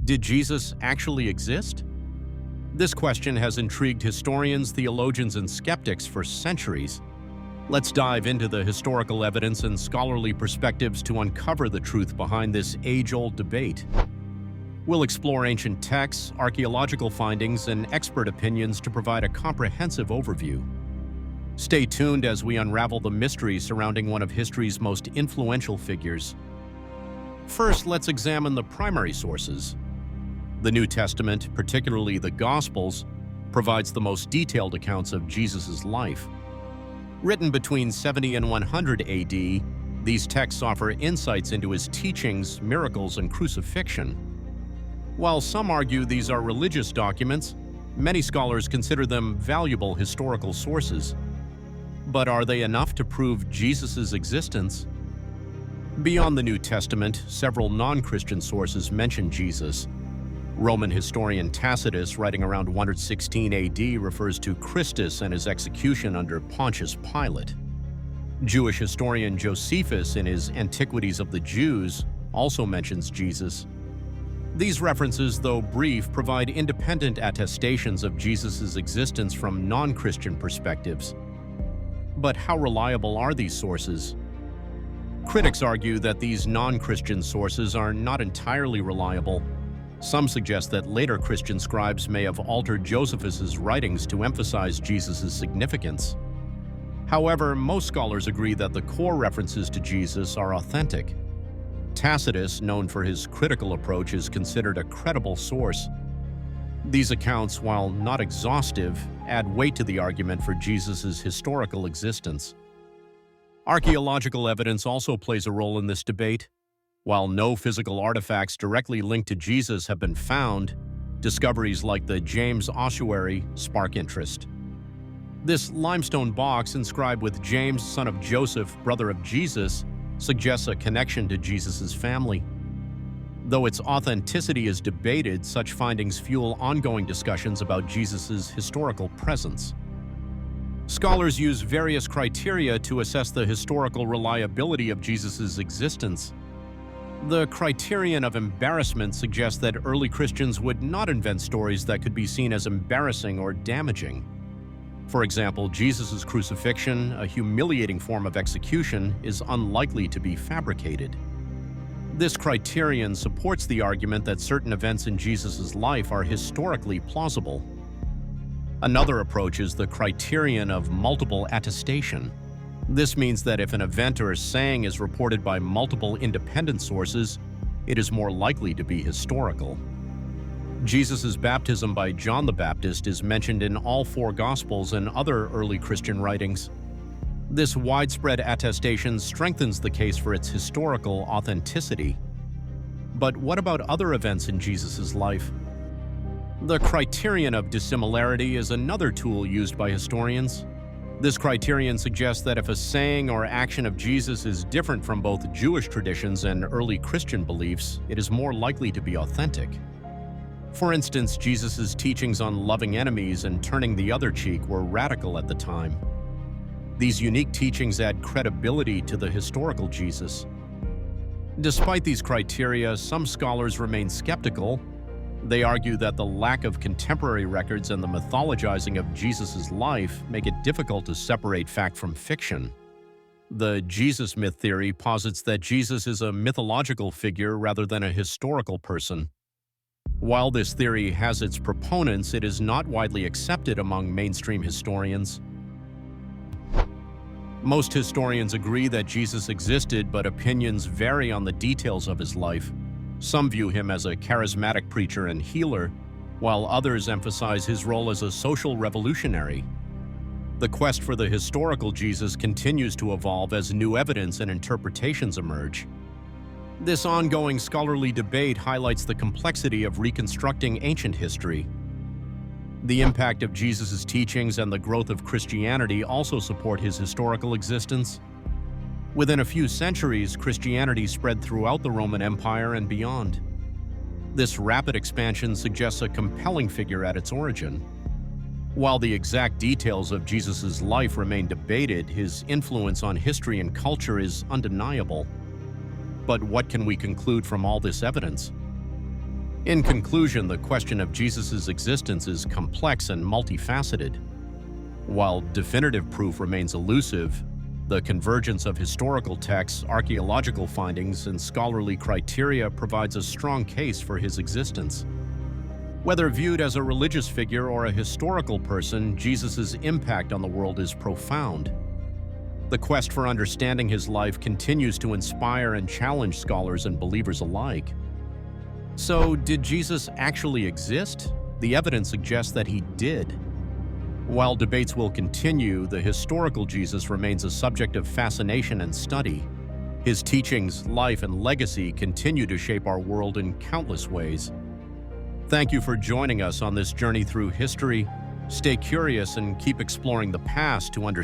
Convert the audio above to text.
Did Jesus actually exist? This question has intrigued historians, theologians, and skeptics for centuries. Let's dive into the historical evidence and scholarly perspectives to uncover the truth behind this age-old debate. We'll explore ancient texts, archaeological findings, and expert opinions to provide a comprehensive overview. Stay tuned as we unravel the mystery surrounding one of history's most influential figures. First, let's examine the primary sources. The New Testament, particularly the Gospels, provides the most detailed accounts of Jesus' life. Written between 70 and 100 AD, these texts offer insights into his teachings, miracles, and crucifixion. While some argue these are religious documents, many scholars consider them valuable historical sources. But are they enough to prove Jesus' existence? Beyond the New Testament, several non-Christian sources mention Jesus. Roman historian Tacitus, writing around 116 AD, refers to Christus and his execution under Pontius Pilate. Jewish historian Josephus, in his Antiquities of the Jews, also mentions Jesus. These references, though brief, provide independent attestations of Jesus' existence from non-Christian perspectives. But how reliable are these sources? Critics argue that these non-Christian sources are not entirely reliable. Some suggest that later Christian scribes may have altered Josephus' writings to emphasize Jesus' significance. However, most scholars agree that the core references to Jesus are authentic. Tacitus, known for his critical approach, is considered a credible source. These accounts, while not exhaustive, add weight to the argument for Jesus' historical existence. Archaeological evidence also plays a role in this debate. While no physical artifacts directly linked to Jesus have been found, discoveries like the James ossuary spark interest. This limestone box inscribed with James, son of Joseph, brother of Jesus, suggests a connection to Jesus' family. Though its authenticity is debated, such findings fuel ongoing discussions about Jesus' historical presence. Scholars use various criteria to assess the historical reliability of Jesus' existence. The criterion of embarrassment suggests that early Christians would not invent stories that could be seen as embarrassing or damaging. For example, Jesus' crucifixion, a humiliating form of execution, is unlikely to be fabricated. This criterion supports the argument that certain events in Jesus' life are historically plausible. Another approach is the criterion of multiple attestation. This means that if an event or a saying is reported by multiple independent sources, it is more likely to be historical. Jesus' baptism by John the Baptist is mentioned in all four Gospels and other early Christian writings. This widespread attestation strengthens the case for its historical authenticity. But what about other events in Jesus' life? The criterion of dissimilarity is another tool used by historians. This criterion suggests that if a saying or action of Jesus is different from both Jewish traditions and early Christian beliefs, it is more likely to be authentic. For instance, Jesus' teachings on loving enemies and turning the other cheek were radical at the time. These unique teachings add credibility to the historical Jesus. Despite these criteria, some scholars remain skeptical. They argue that the lack of contemporary records and the mythologizing of Jesus' life make it difficult to separate fact from fiction. The Jesus myth theory posits that Jesus is a mythological figure rather than a historical person. While this theory has its proponents, it is not widely accepted among mainstream historians. Most historians agree that Jesus existed, but opinions vary on the details of his life. Some view him as a charismatic preacher and healer, while others emphasize his role as a social revolutionary. The quest for the historical Jesus continues to evolve as new evidence and interpretations emerge. This ongoing scholarly debate highlights the complexity of reconstructing ancient history. The impact of Jesus' teachings and the growth of Christianity also support his historical existence. Within a few centuries, Christianity spread throughout the Roman Empire and beyond. This rapid expansion suggests a compelling figure at its origin. While the exact details of Jesus' life remain debated, his influence on history and culture is undeniable. But what can we conclude from all this evidence? In conclusion, the question of Jesus' existence is complex and multifaceted. While definitive proof remains elusive, the convergence of historical texts, archaeological findings, and scholarly criteria provides a strong case for his existence. Whether viewed as a religious figure or a historical person, Jesus' impact on the world is profound. The quest for understanding his life continues to inspire and challenge scholars and believers alike. So, did Jesus actually exist? The evidence suggests that he did. While debates will continue, the historical Jesus remains a subject of fascination and study. His teachings, life, and legacy continue to shape our world in countless ways. Thank you for joining us on this journey through history. Stay curious and keep exploring the past to understand